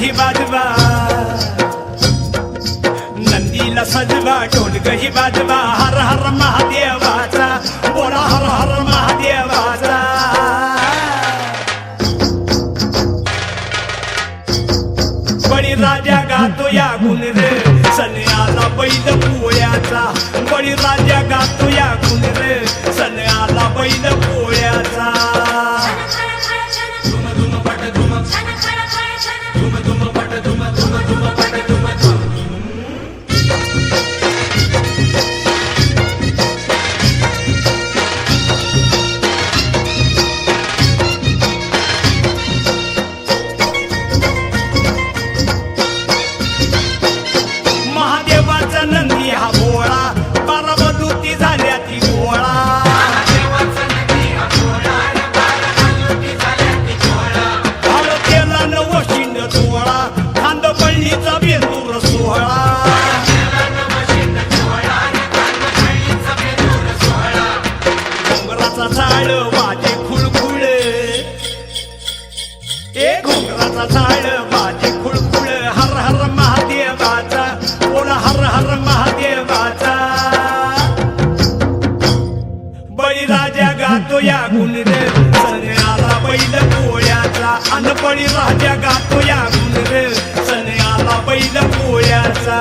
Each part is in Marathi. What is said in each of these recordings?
ही वाजवा, नंदीला सजवा, ढोलक ही वाजवा, हर हर महादेवाचा, बोला हर हर महादेवाचा. बळीराजा गातो या गुण रे, सण आला बैल पोळ्याचा. बळीराजा गातो या गुण रे, सण आला बैल पोळ्याचा. महादेवाचा नंदी हा भोळा, बारामती झाल्या ती गोळा. भालतेला नवशिंड सोहळा, खांद पळणीचा बेंदूर सोहळा. घोंगराचा झाड वाजे खुळखुळ, ए घोंगराचा झाड वाजे खुळखुळ, हर हर महादेवाचा, बोला हर हर महादेवाचा. बळीराजा गातो या गुण रे, सण आला बैल पोळ्याचा. अन बळीराजा गातो या गुण रे, सण आला बैल पोळ्याचा.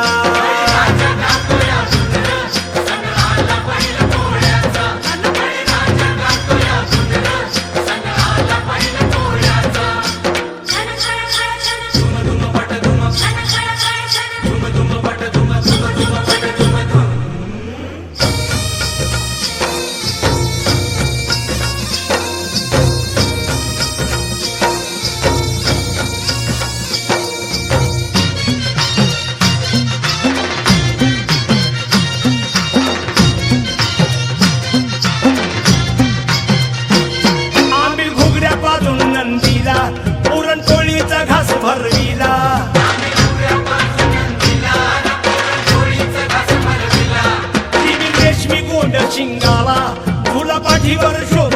पुरणपोळीचा घास भरविला, रेशमी गोंड शिंगाला, फुला पाठीवर शोभ